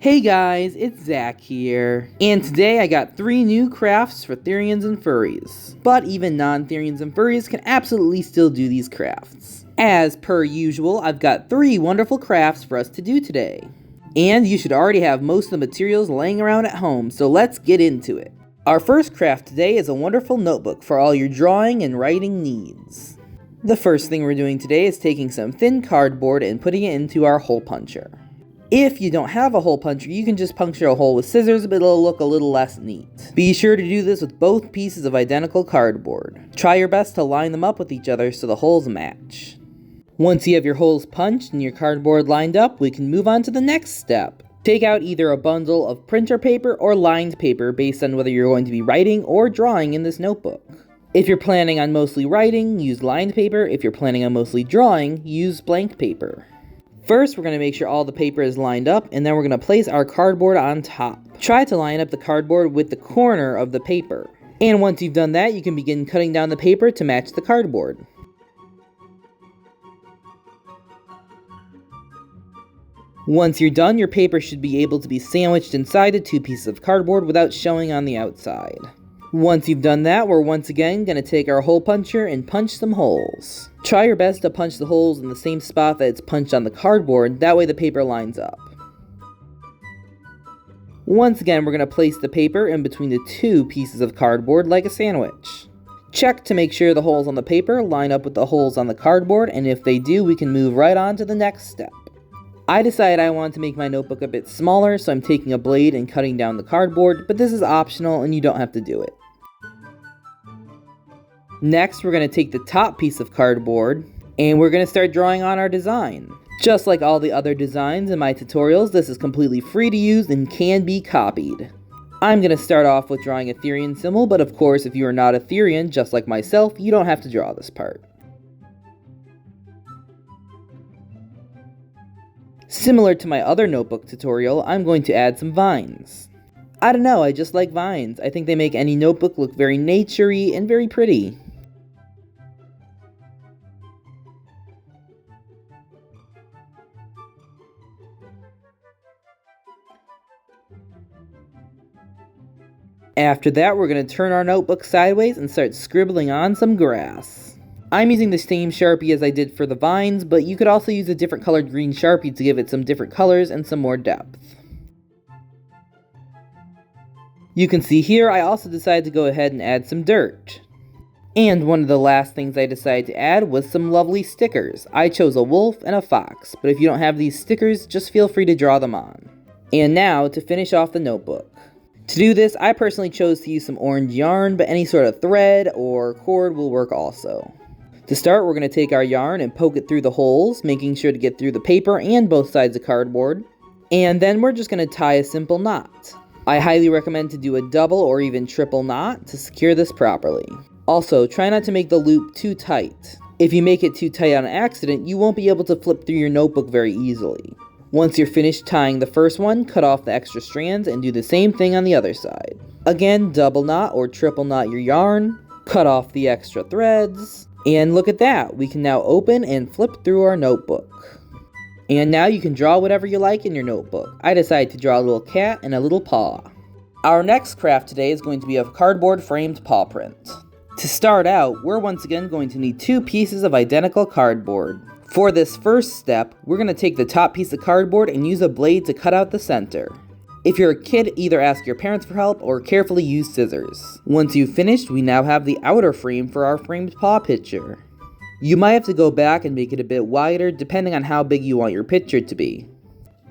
Hey guys, it's Zach here, and today I got 3 new crafts for Therians and furries. But even non-Therians and furries can absolutely still do these crafts. As per usual, I've got 3 wonderful crafts for us to do today. And you should already have most of the materials laying around at home, so let's get into it. Our first craft today is a wonderful notebook for all your drawing and writing needs. The first thing we're doing today is taking some thin cardboard and putting it into our hole puncher. If you don't have a hole puncher, you can just puncture a hole with scissors, but it'll look a little less neat. Be sure to do this with both pieces of identical cardboard. Try your best to line them up with each other so the holes match. Once you have your holes punched and your cardboard lined up, we can move on to the next step. Take out either a bundle of printer paper or lined paper based on whether you're going to be writing or drawing in this notebook. If you're planning on mostly writing, use lined paper. If you're planning on mostly drawing, use blank paper. First, we're going to make sure all the paper is lined up, and then we're going to place our cardboard on top. Try to line up the cardboard with the corner of the paper. And once you've done that, you can begin cutting down the paper to match the cardboard. Once you're done, your paper should be able to be sandwiched inside the 2 pieces of cardboard without showing on the outside. Once you've done that, we're once again going to take our hole puncher and punch some holes. Try your best to punch the holes in the same spot that it's punched on the cardboard, that way the paper lines up. Once again, we're going to place the paper in between the 2 pieces of cardboard like a sandwich. Check to make sure the holes on the paper line up with the holes on the cardboard, and if they do, we can move right on to the next step. I decided I wanted to make my notebook a bit smaller, so I'm taking a blade and cutting down the cardboard, but this is optional and you don't have to do it. Next, we're going to take the top piece of cardboard, and we're going to start drawing on our design. Just like all the other designs in my tutorials, this is completely free to use and can be copied. I'm going to start off with drawing a Therian symbol, but of course if you are not a Therian, just like myself, you don't have to draw this part. Similar to my other notebook tutorial, I'm going to add some vines. I don't know, I just like vines. I think they make any notebook look very naturey and very pretty. After that, we're going to turn our notebook sideways and start scribbling on some grass. I'm using the same Sharpie as I did for the vines, but you could also use a different colored green Sharpie to give it some different colors and some more depth. You can see here I also decided to go ahead and add some dirt. And one of the last things I decided to add was some lovely stickers. I chose a wolf and a fox, but if you don't have these stickers, just feel free to draw them on. And now to finish off the notebook. To do this, I personally chose to use some orange yarn, but any sort of thread or cord will work also. To start, we're going to take our yarn and poke it through the holes, making sure to get through the paper and both sides of cardboard. And then we're just going to tie a simple knot. I highly recommend to do a double or even triple knot to secure this properly. Also, try not to make the loop too tight. If you make it too tight on accident, you won't be able to flip through your notebook very easily. Once you're finished tying the first one, cut off the extra strands and do the same thing on the other side. Again, double knot or triple knot your yarn, cut off the extra threads, and look at that, we can now open and flip through our notebook. And now you can draw whatever you like in your notebook. I decided to draw a little cat and a little paw. Our next craft today is going to be a cardboard framed paw print. To start out, we're once again going to need 2 pieces of identical cardboard. For this first step, we're going to take the top piece of cardboard and use a blade to cut out the center. If you're a kid, either ask your parents for help or carefully use scissors. Once you've finished, we now have the outer frame for our framed paw picture. You might have to go back and make it a bit wider depending on how big you want your picture to be.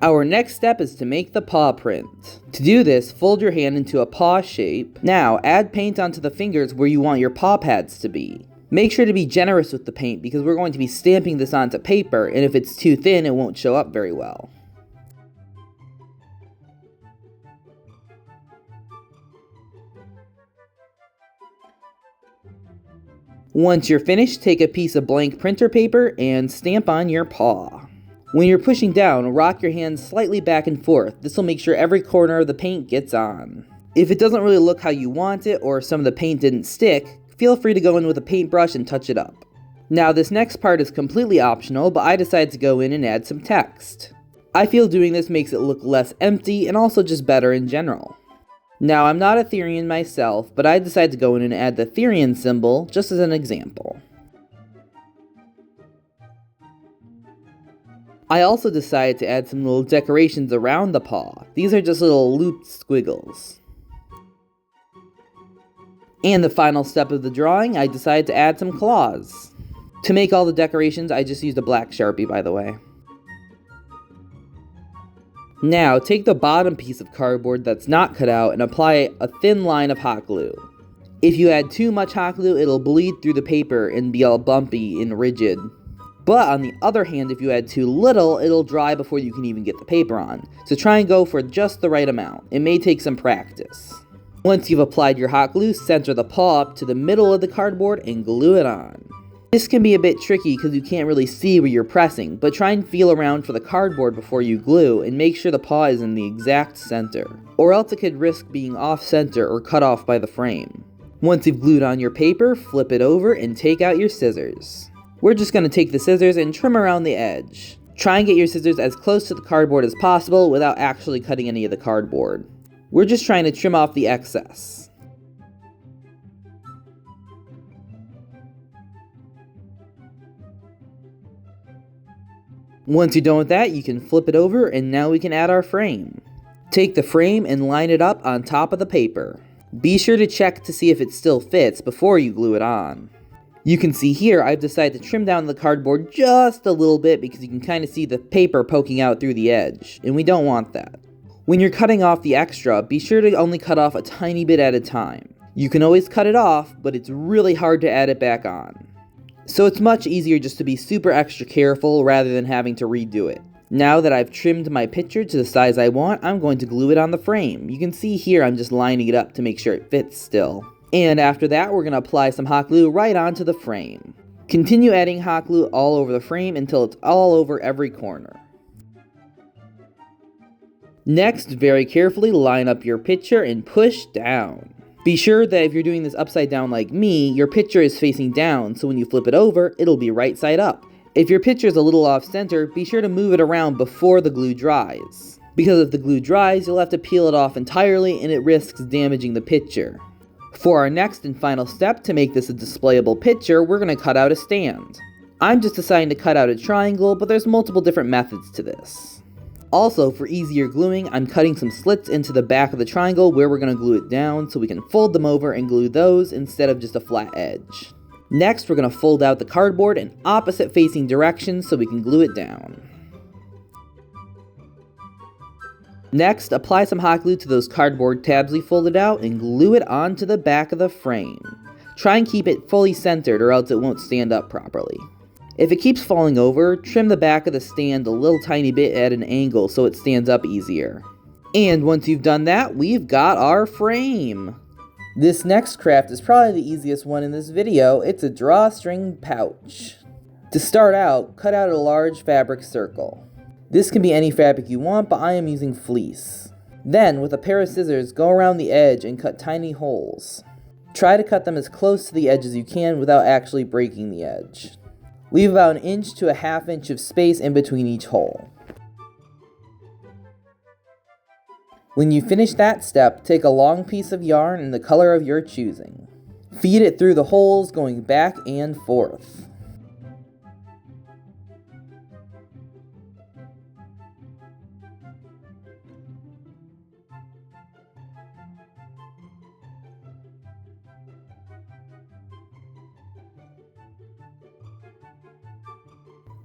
Our next step is to make the paw print. To do this, fold your hand into a paw shape. Now, add paint onto the fingers where you want your paw pads to be. Make sure to be generous with the paint because we're going to be stamping this onto paper, and if it's too thin, it won't show up very well. Once you're finished, take a piece of blank printer paper and stamp on your paw. When you're pushing down, rock your hands slightly back and forth. This will make sure every corner of the paint gets on. If it doesn't really look how you want it, or some of the paint didn't stick, feel free to go in with a paintbrush and touch it up. Now this next part is completely optional, but I decided to go in and add some text. I feel doing this makes it look less empty and also just better in general. Now, I'm not a Therian myself, but I decided to go in and add the Therian symbol just as an example. I also decided to add some little decorations around the paw. These are just little looped squiggles. And the final step of the drawing, I decided to add some claws. To make all the decorations, I just used a black Sharpie, by the way. Now, take the bottom piece of cardboard that's not cut out and apply a thin line of hot glue. If you add too much hot glue, it'll bleed through the paper and be all bumpy and rigid. But on the other hand, if you add too little, it'll dry before you can even get the paper on. So try and go for just the right amount. It may take some practice. Once you've applied your hot glue, center the paw up to the middle of the cardboard and glue it on. This can be a bit tricky because you can't really see where you're pressing, but try and feel around for the cardboard before you glue and make sure the paw is in the exact center, or else it could risk being off center or cut off by the frame. Once you've glued on your paper, flip it over and take out your scissors. We're just going to take the scissors and trim around the edge. Try and get your scissors as close to the cardboard as possible without actually cutting any of the cardboard. We're just trying to trim off the excess. Once you're done with that, you can flip it over and now we can add our frame. Take the frame and line it up on top of the paper. Be sure to check to see if it still fits before you glue it on. You can see here I've decided to trim down the cardboard just a little bit because you can kind of see the paper poking out through the edge, and we don't want that. When you're cutting off the extra, be sure to only cut off a tiny bit at a time. You can always cut it off, but it's really hard to add it back on. So it's much easier just to be super extra careful rather than having to redo it. Now that I've trimmed my picture to the size I want, I'm going to glue it on the frame. You can see here I'm just lining it up to make sure it fits still. And after that, we're going to apply some hot glue right onto the frame. Continue adding hot glue all over the frame until it's all over every corner. Next, very carefully line up your picture and push down. Be sure that if you're doing this upside down like me, your picture is facing down, so when you flip it over, it'll be right side up. If your picture is a little off center, be sure to move it around before the glue dries. Because if the glue dries, you'll have to peel it off entirely and it risks damaging the picture. For our next and final step to make this a displayable picture, we're going to cut out a stand. I'm just deciding to cut out a triangle, but there's multiple different methods to this. Also, for easier gluing, I'm cutting some slits into the back of the triangle where we're going to glue it down so we can fold them over and glue those instead of just a flat edge. Next, we're going to fold out the cardboard in opposite facing directions so we can glue it down. Next, apply some hot glue to those cardboard tabs we folded out and glue it onto the back of the frame. Try and keep it fully centered or else it won't stand up properly. If it keeps falling over, trim the back of the stand a little tiny bit at an angle so it stands up easier. And once you've done that, we've got our frame! This next craft is probably the easiest one in this video. It's a drawstring pouch. To start out, cut out a large fabric circle. This can be any fabric you want, but I am using fleece. Then, with a pair of scissors, go around the edge and cut tiny holes. Try to cut them as close to the edge as you can without actually breaking the edge. Leave about 1 inch to a 1/2 inch of space in between each hole. When you finish that step, take a long piece of yarn in the color of your choosing. Feed it through the holes, going back and forth.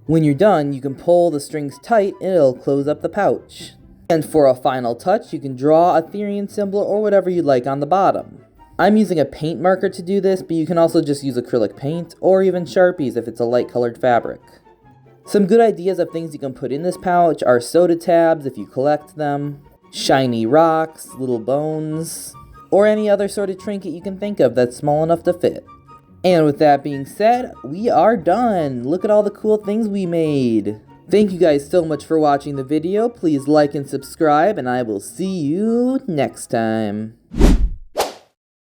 When you're done, you can pull the strings tight and it'll close up the pouch. And for a final touch, you can draw a Therian symbol or whatever you'd like on the bottom. I'm using a paint marker to do this, but you can also just use acrylic paint or even Sharpies if it's a light colored fabric. Some good ideas of things you can put in this pouch are soda tabs if you collect them, shiny rocks, little bones, or any other sort of trinket you can think of that's small enough to fit. And with that being said, we are done. Look at all the cool things we made. Thank you guys so much for watching the video. Please like and subscribe, and I will see you next time.